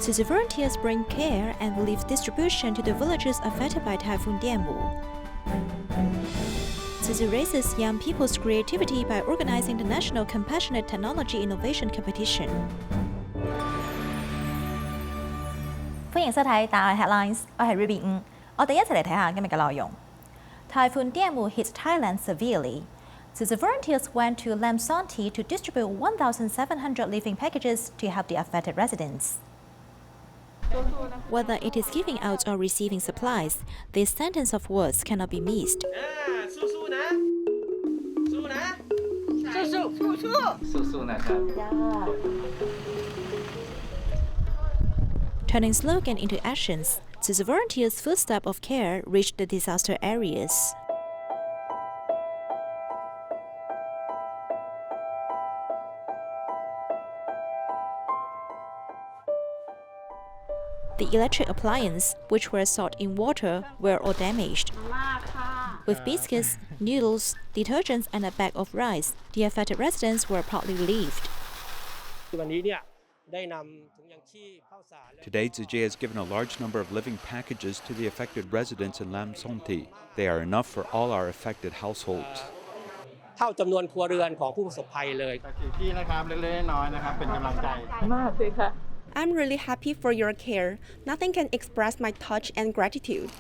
Tzu Chi volunteers bring care and relief distribution to the villages affected by Typhoon Dianmu. Tzu Chi raises young people's creativity by organizing the National Compassionate Technology Innovation Competition. 歡迎收睇DaAi Headlines， 我係 Ruby 我哋一齊嚟睇下今日嘅內容。Typhoon Dianmu hit Thailand severely. Tzu Chi volunteers went to Lam Sonthi to distribute 1,700 living packages to help the affected residents. Whether it is giving out or receiving supplies, this sentence of words cannot be missed. Turning slogan into actions, Tzu Chi volunteers' first step of care reached the disaster areas. The electric appliances, which were soaked in water, were all damaged. With biscuits, noodles, detergents, and a bag of rice, the affected residents were partly relieved. Today, Tzu Chi has given a large number of living packages to the affected residents in Lam Sonthi. They are enough for all our affected households. I'm really happy for your care. Nothing can express my touch and gratitude.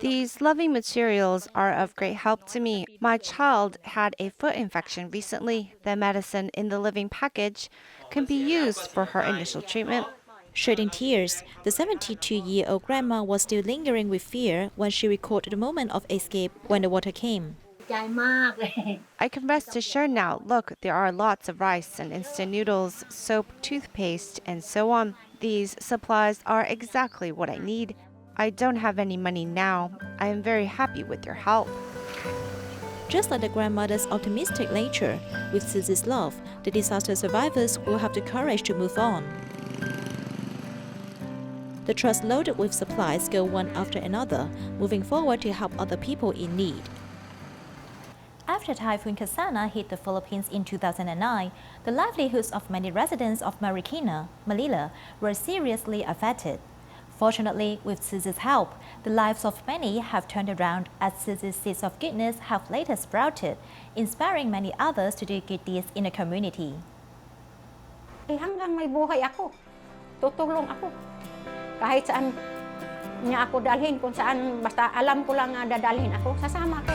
These loving materials are of great help to me. My child had a foot infection recently. The medicine in the living package can be used for her initial treatment. Shedding tears, the 72-year-old grandma was still lingering with fear when she recalled the moment of escape when the water came. I can rest assured now. Look, there are lots of rice and instant noodles, soap, toothpaste, and so on. These supplies are exactly what I need. I don't have any money now. I am very happy with your help. Just like the grandmother's optimistic nature, with Tzu Chi's love, the disaster survivors will have the courage to move on. The trucks loaded with supplies go one after another, moving forward to help other people in need. After Typhoon Ketsana hit the Philippines in 2009, the livelihoods of many residents of Marikina, Manila, were seriously affected. Fortunately, with Tzu Chi's help, the lives of many have turned around as Tzu Chi's seeds of goodness have later sprouted, inspiring many others to do good deeds in the community. Hanggang may buhay ako, tutulong ako. Kahit saan niya ako dalhin, kung saan basta alam ko lang dadalhin ako, sasama ako.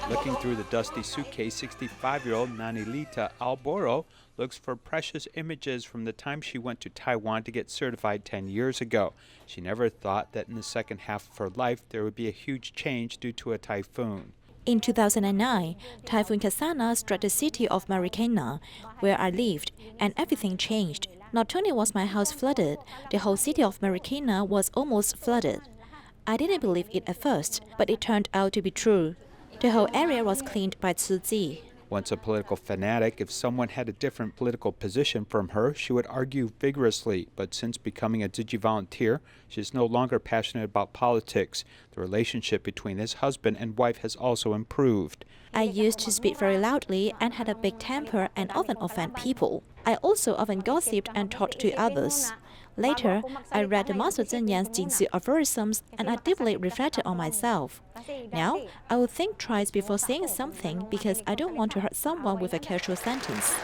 Looking through the dusty suitcase, 65-year-old Nanilita Alboro looks for precious images from the time she went to Taiwan to get certified 10 years ago. She never thought that in the second half of her life there would be a huge change due to a typhoon. In 2009, Typhoon Ketsana struck the city of Marikina, where I lived, and everything changed. Not only was my house flooded, the whole city of Marikina was almost flooded. I didn't believe it at first, but it turned out to be true. The whole area was cleaned by Tzu Chi. Once a political fanatic, if someone had a different political position from her, she would argue vigorously. But since becoming a Tzu Chi volunteer, she is no longer passionate about politics. The relationship between his husband and wife has also improved. I used to speak very loudly and had a big temper and often offend people. I also often gossiped and talked to others. Later, I read the Master Zhen Yan's Jinsi aphorisms and I deeply reflected on myself. Now, I will think twice before saying something because I don't want to hurt someone with a casual sentence.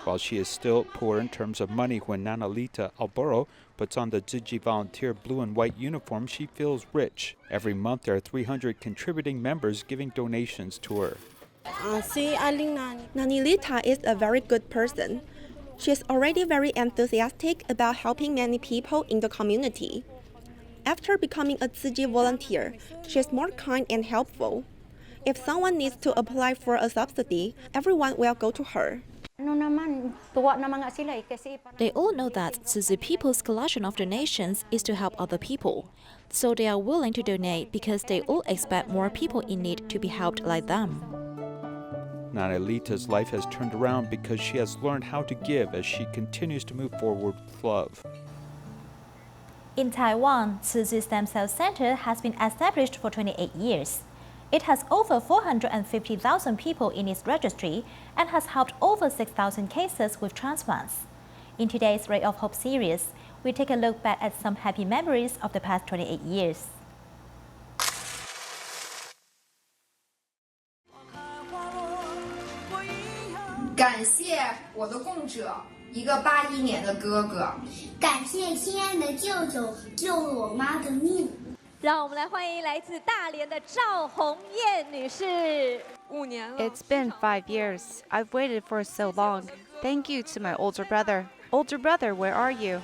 While she is still poor in terms of money, when Nanilita Alboro puts on the Tzu Chi volunteer blue and white uniform, she feels rich. Every month, there are 300 contributing members giving donations to her. Nanilita is a very good person. She is already very enthusiastic about helping many people in the community. After becoming a Tzu Chi volunteer, she is more kind and helpful. If someone needs to apply for a subsidy, everyone will go to her. They all know that Tzu Chi people's collection of donations is to help other people. So they are willing to donate because they all expect more people in need to be helped like them. Nanilita's life has turned around because she has learned how to give as she continues to move forward with love. In Taiwan, Tzu Chi Stem Cell Center has been established for 28 years. It has over 450,000 people in its registry and has helped over 6,000 cases with transplants. In today's Ray of Hope series, we take a look back at some happy memories of the past 28 years. It's been 5 years. I've waited for so long. Thank you to my older brother. Older brother, where are you?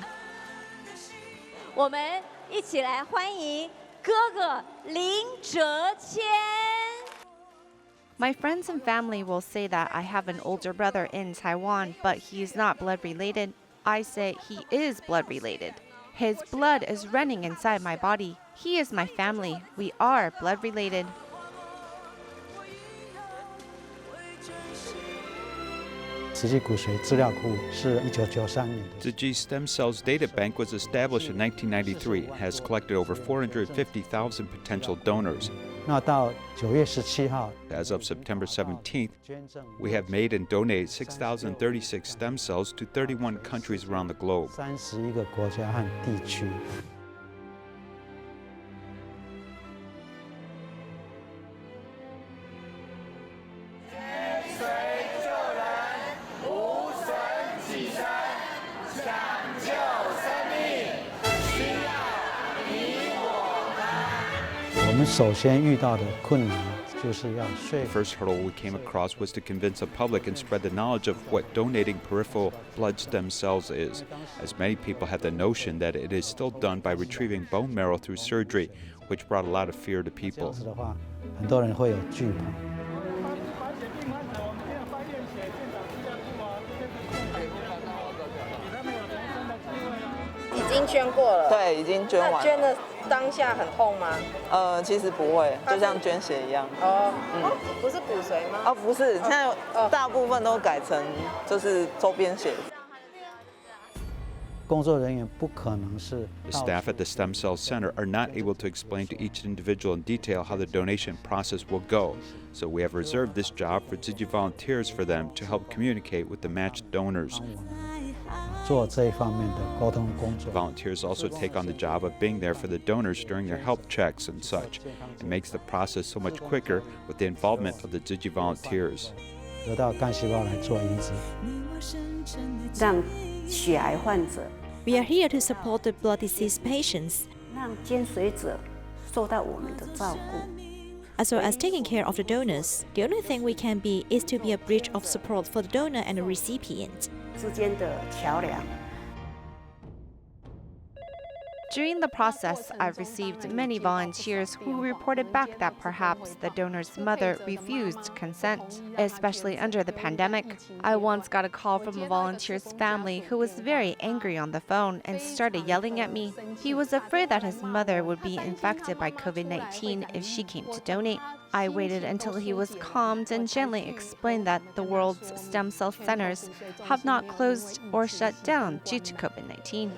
My friends and family will say that I have an older brother in Taiwan, but he is not blood related. I say he is blood related. His blood is running inside my body. He is my family. We are blood related. Tzu Chi Stem Cells Data Bank was established in 1993 and has collected over 450,000 potential donors. As of September 17th, we have made and donated 6,036 stem cells to 31 countries around the globe. The first hurdle we came across was to convince the public and spread the knowledge of what donating peripheral blood stem cells is, as many people had the notion that it is still done by retrieving bone marrow through surgery, which brought a lot of fear to people. The staff at the Stem Cell Center are not able to explain to each individual in detail how the donation process will go, so we have reserved this job for Tzu Chi volunteers for them to help communicate with the matched donors. Volunteers also take on the job of being there for the donors during their health checks and such. It makes the process so much quicker with the involvement of the Tzu Chi volunteers. We are here to support the blood disease patients, as well as taking care of the donors. The only thing we can be is to be a bridge of support for the donor and the recipient. During the process, I've received many volunteers who reported back that perhaps the donor's mother refused consent, especially under the pandemic. I once got a call from a volunteer's family who was very angry on the phone and started yelling at me. He was afraid that his mother would be infected by COVID-19 if she came to donate. I waited until he was calmed and gently explained that the world's stem cell centers have not closed or shut down due to COVID-19.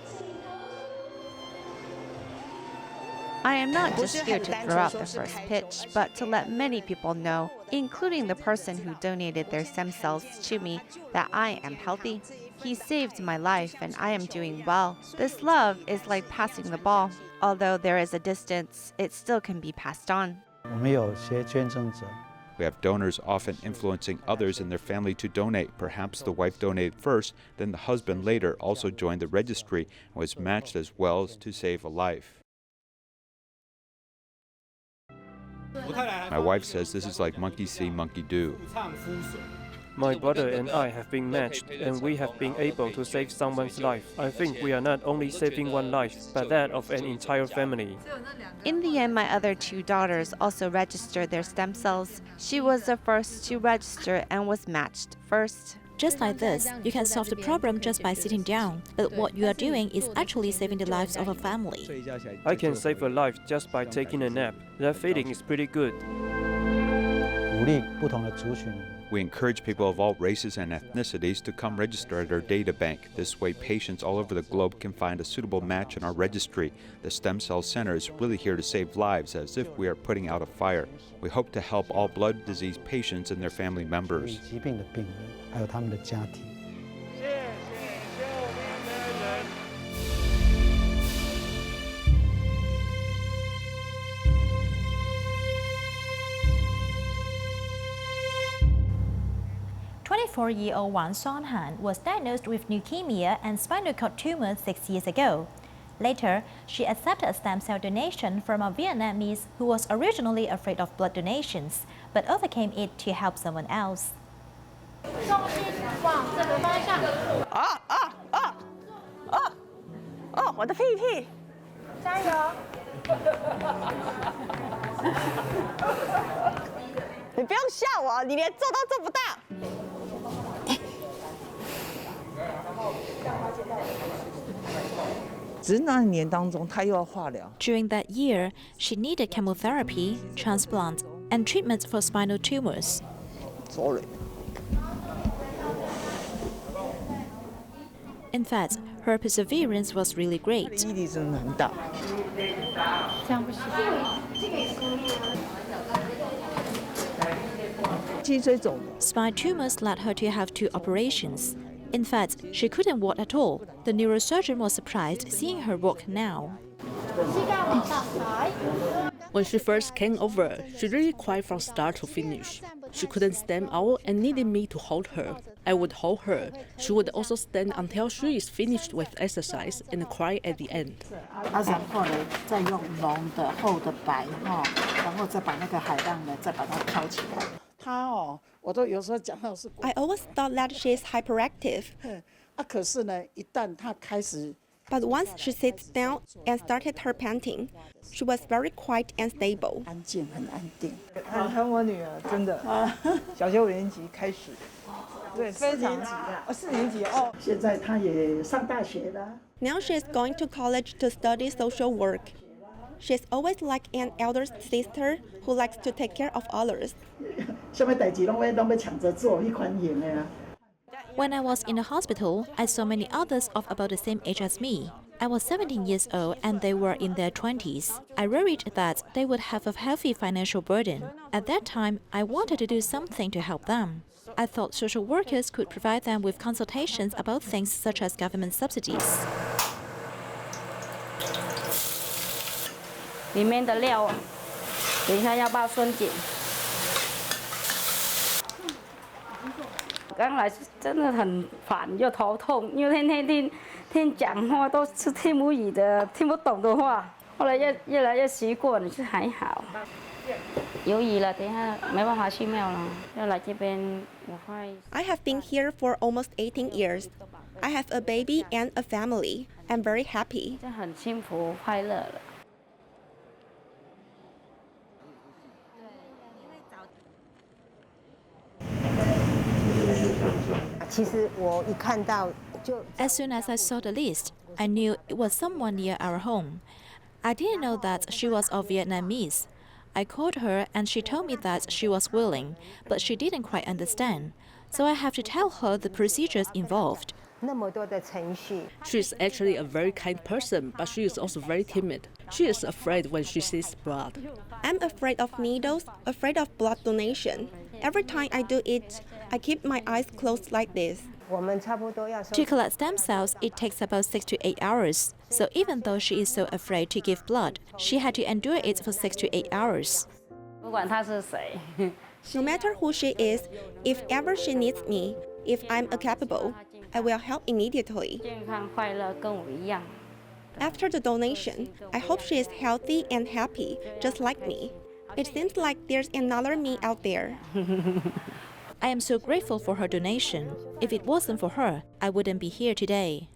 I am not just here to throw out the first pitch, but to let many people know, including the person who donated their stem cells to me, that I am healthy. He saved my life and I am doing well. This love is like passing the ball. Although there is a distance, it still can be passed on. We have donors often influencing others in their family to donate. Perhaps the wife donated first, then the husband later also joined the registry and was matched as well to save a life. My wife says this is like monkey see, monkey do. My brother and I have been matched, and we have been able to save someone's life. I think we are not only saving one life, but that of an entire family. In the end, my other two daughters also registered their stem cells. She was the first to register and was matched first. Just like this, you can solve the problem just by sitting down, but what you are doing is actually saving the lives of a family. I can save a life just by taking a nap. That feeling is pretty good. We encourage people of all races and ethnicities to come register at our data bank. This way, patients all over the globe can find a suitable match in our registry. The Stem Cell Center is really here to save lives, as if we are putting out a fire. We hope to help all blood disease patients and their family members. 24-year-old Wang Sonhan was diagnosed with leukemia and spinal cord tumor 6 years ago. Later, she accepted a stem cell donation from a Vietnamese who was originally afraid of blood donations, but overcame it to help someone else. During that year, she needed chemotherapy, transplants, and treatments for spinal tumors. In fact, her perseverance was really great. Spinal tumors led her to have 2 operations. In fact, she couldn't walk at all. The neurosurgeon was surprised seeing her walk now. When she first came over, she really cried from start to finish. She couldn't stand out and needed me to hold her. I would hold her. She would also stand until she is finished with exercise and cry at the end. I always thought that she's hyperactive. But once she sits down and started her painting, she was very quiet and stable. Now she is going to college to study social work. She's always like an elder sister who likes to take care of others. When I was in the hospital, I saw many others of about the same age as me. I was 17 years old and they were in their 20s. I worried that they would have a heavy financial burden. At that time, I wanted to do something to help them. I thought social workers could provide them with consultations about things such as government subsidies. 里面的料，等一下要爆孙锦。刚来是真的很烦又头痛，因为天天讲话都是听母语的，听不懂的话。后来越来越习惯了，是还好。有雨了，等一下没办法去庙了，要来这边我快。I have been here for almost 18 years. I have a baby and a family. I'm very happy. 这很幸福快乐了。 As soon as I saw the list, I knew it was someone near our home. I didn't know that she was of Vietnamese. I called her and she told me that she was willing, but she didn't quite understand. So I have to tell her the procedures involved. She is actually a very kind person, but she is also very timid. She is afraid when she sees blood. I'm afraid of needles, afraid of blood donation. Every time I do it, I keep my eyes closed like this. To collect stem cells, it takes about 6 to 8 hours. So even though she is so afraid to give blood, she had to endure it for 6 to 8 hours. 不管他是谁。 No matter who she is, if ever she needs me, if I'm capable, I will help immediately. 健康快乐跟我一样。 After the donation, I hope she is healthy and happy, just like me. It seems like there's another me out there. I am so grateful for her donation. If it wasn't for her, I wouldn't be here today.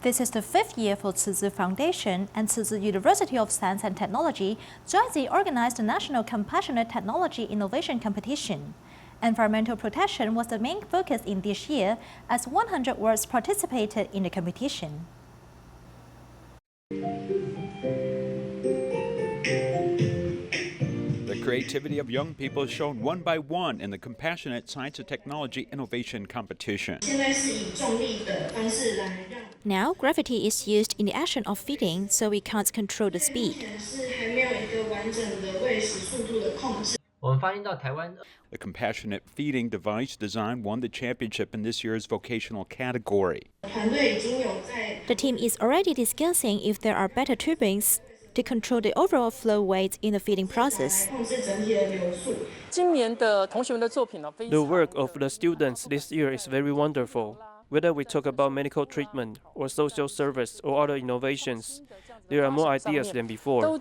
This is the 5th year for Tzu Chi Foundation, and Tzu Chi University of Science and Technology jointly organized the National Compassionate Technology Innovation Competition. Environmental protection was the main focus in this year, as 100 words participated in the competition. The creativity of young people is shown one by one in the Compassionate Science and Technology Innovation Competition. Now, gravity is used in the action of feeding, so we can't control the speed. The compassionate feeding device design won the championship in this year's vocational category. The team is already discussing if there are better tubings to control the overall flow weight in the feeding process. The work of the students this year is very wonderful. Whether we talk about medical treatment or social service or other innovations, there are more ideas than before.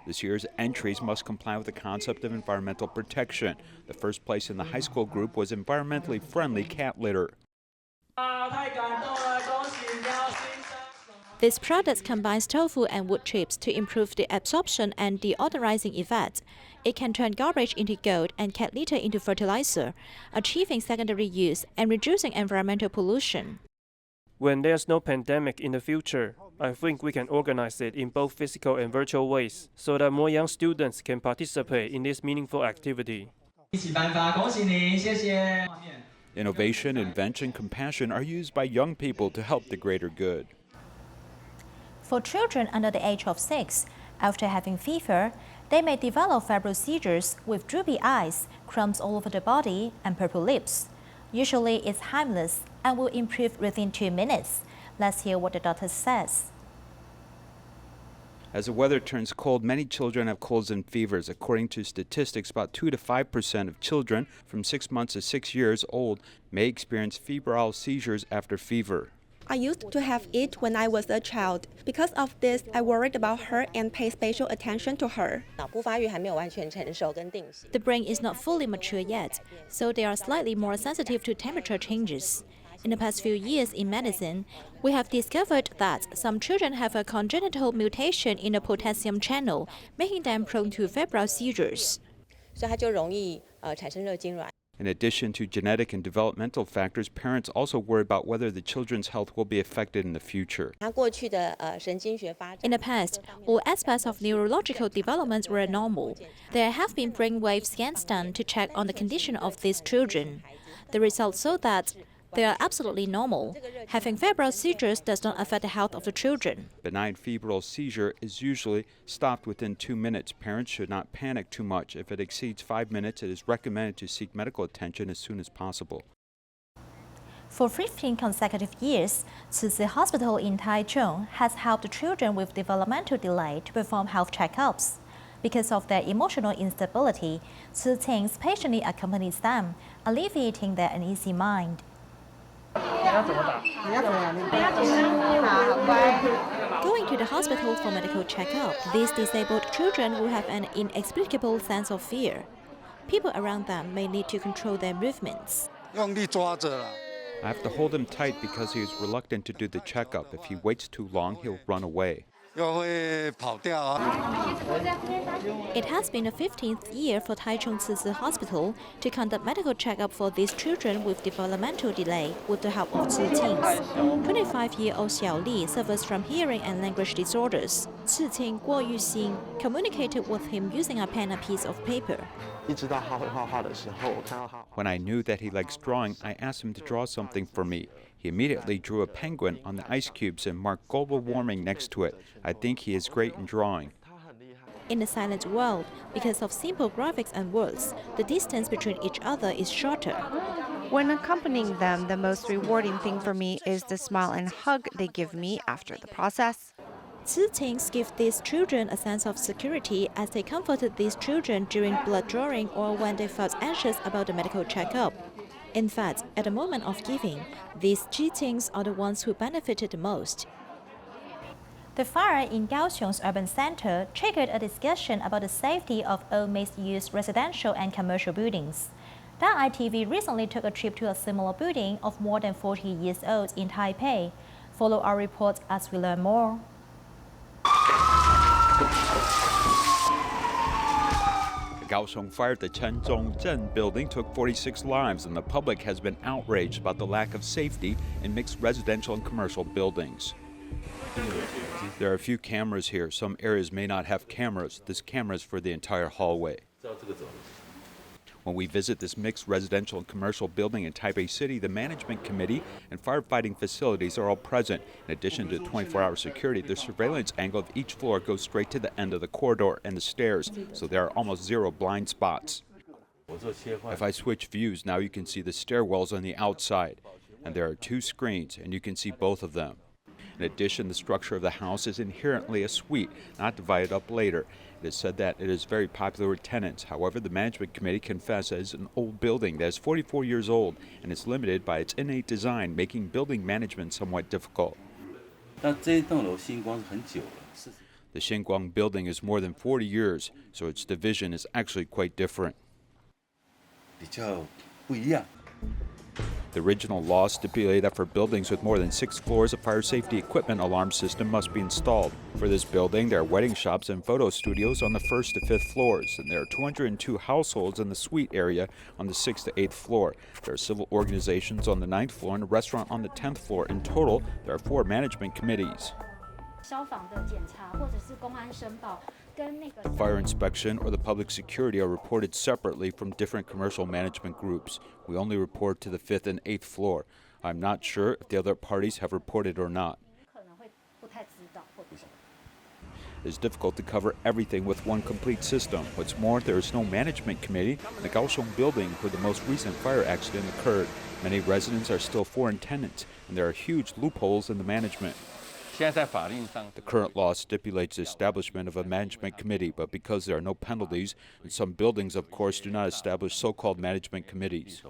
This year's entries must comply with the concept of environmental protection. The first place in the high school group was environmentally friendly cat litter. This product combines tofu and wood chips to improve the absorption and deodorizing effect. It can turn garbage into gold and cat litter into fertilizer, achieving secondary use and reducing environmental pollution. When there's no pandemic in the future, I think we can organize it in both physical and virtual ways so that more young students can participate in this meaningful activity. Innovation, invention, compassion are used by young people to help the greater good. For children under the age of 6, after having fever, they may develop febrile seizures with droopy eyes, crumbs all over the body, and purple lips. Usually it's harmless and will improve within 2 minutes. Let's hear what the doctor says. As the weather turns cold, many children have colds and fevers. According to statistics, about 2 to 5% of children from 6 months to 6 years old may experience febrile seizures after fever. I used to have it when I was a child. Because of this, I worried about her and pay special attention to her. The brain is not fully mature yet, so they are slightly more sensitive to temperature changes. In the past few years in medicine, we have discovered that some children have a congenital mutation in the potassium channel, making them prone to febrile seizures. In addition to genetic and developmental factors, parents also worry about whether the children's health will be affected in the future. In the past, all aspects of neurological development were normal. There have been brainwave scans done to check on the condition of these children. The results show that they are absolutely normal. Having febrile seizures does not affect the health of the children. Benign febrile seizure is usually stopped within 2 minutes. Parents should not panic too much. If it exceeds 5 minutes, it is recommended to seek medical attention as soon as possible. For 15 consecutive years, Tzu Chi Hospital in Taichung has helped children with developmental delay to perform health checkups. Because of their emotional instability, Tzu Chi patiently accompanies them, alleviating their uneasy mind. Going to the hospital for medical checkup, these disabled children will have an inexplicable sense of fear. People around them may need to control their movements. I have to hold him tight because he is reluctant to do the checkup. If he waits too long, he'll run away. It has been the 15th year for Taichung Tzu Chi Hospital to conduct medical checkup for these children with developmental delay with the help of Tzu Chi. 25-year-old Xiao Li suffers from hearing and language disorders. Tzu Chi Guo Yuxin communicated with him using a pen and a piece of paper. When I knew that he likes drawing, I asked him to draw something for me. He immediately drew a penguin on the ice cubes and marked global warming next to it. I think he is great in drawing. In the silent world, because of simple graphics and words, the distance between each other is shorter. When accompanying them, the most rewarding thing for me is the smile and hug they give me after the process. Tzu Chi give these children a sense of security as they comforted these children during blood drawing or when they felt anxious about the medical checkup. In fact, at the moment of giving, these Tzu Chis are the ones who benefited the most. The fire in Kaohsiung's urban center triggered a discussion about the safety of old mixed-use residential and commercial buildings. DaAi TV recently took a trip to a similar building of more than 40 years old in Taipei. Follow our report as we learn more. The Kaohsiung fire at the Chenzhongzhen building took 46 lives, and the public has been outraged about the lack of safety in mixed residential and commercial buildings. There are a few cameras here. Some areas may not have cameras. This camera is for the entire hallway. When we visit this mixed residential and commercial building in Taipei City, the management committee and firefighting facilities are all present. In addition to 24-hour security, the surveillance angle of each floor goes straight to the end of the corridor and the stairs, so there are almost zero blind spots. If I switch views, now you can see the stairwells on the outside, and there are two screens, and you can see both of them. In addition, the structure of the house is inherently a suite, not divided up later. It is said that it is very popular with tenants. However, the management committee confessed that it's an old building that is 44 years old and is limited by its innate design, making building management somewhat difficult. The Xinguang building is more than 40 years, so its division is actually quite different. The original law stipulated that for buildings with more than 6 floors, a fire safety equipment alarm system must be installed. For this building, there are wedding shops and photo studios on the 1st to 5th floors, and there are 202 households in the suite area on the 6th to 8th floor. There are civil organizations on the 9th floor and a restaurant on the 10th floor. In total, there are 4 management committees. Fire inspection or the public security are reported separately from different commercial management groups. We only report to the 5th and 8th floor. I'm not sure if the other parties have reported or not. It is difficult to cover everything with one complete system. What's more, there is no management committee in the Kaohsiung building where the most recent fire accident occurred. Many residents are still foreign tenants, and there are huge loopholes in the management. The current law stipulates the establishment of a management committee, but because there are no penalties, and some buildings, of course, do not establish so-called management committees.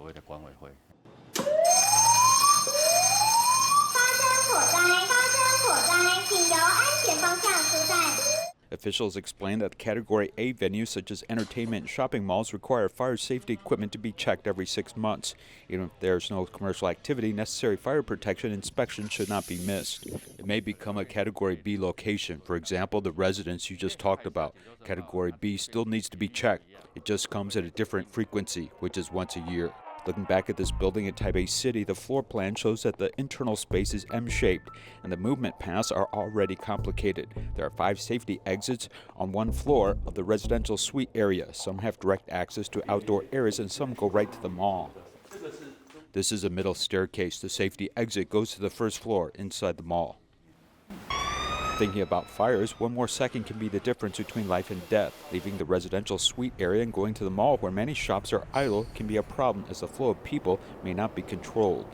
Officials explain that Category A venues such as entertainment and shopping malls require fire safety equipment to be checked every 6 months. Even if there is no commercial activity, necessary fire protection inspection should not be missed. It may become a Category B location. For example, the residence you just talked about. Category B still needs to be checked. It just comes at a different frequency, which is once a year. Looking back at this building in Taipei City, the floor plan shows that the internal space is M-shaped, and the movement paths are already complicated. There are 5 safety exits on one floor of the residential suite area. Some have direct access to outdoor areas, and some go right to the mall. This is a middle staircase. The safety exit goes to the 1st floor inside the mall. Thinking about fires, 1 more second can be the difference between life and death. Leaving the residential suite area and going to the mall where many shops are idle can be a problem as the flow of people may not be controlled.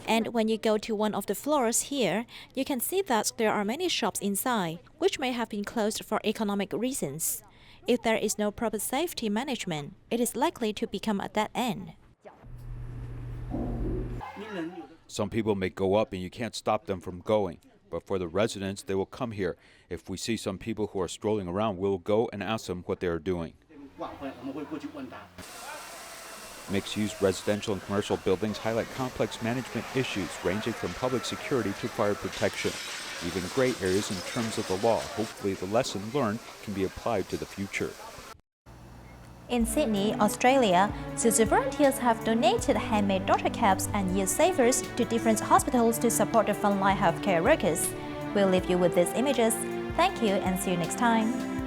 And when you go to one of the floors here, you can see that there are many shops inside, which may have been closed for economic reasons. If there is no proper safety management, it is likely to become a dead end. Some people may go up and you can't stop them from going. But for the residents, they will come here. If we see some people who are strolling around, we'll go and ask them what they are doing. Mixed-use residential and commercial buildings highlight complex management issues ranging from public security to fire protection. Even gray areas in terms of the law. Hopefully the lesson learned can be applied to the future. In Sydney, Australia, Tzu Chi volunteers have donated handmade daughter caps and year savers to different hospitals to support the frontline healthcare workers. We'll leave you with these images. Thank you and see you next time.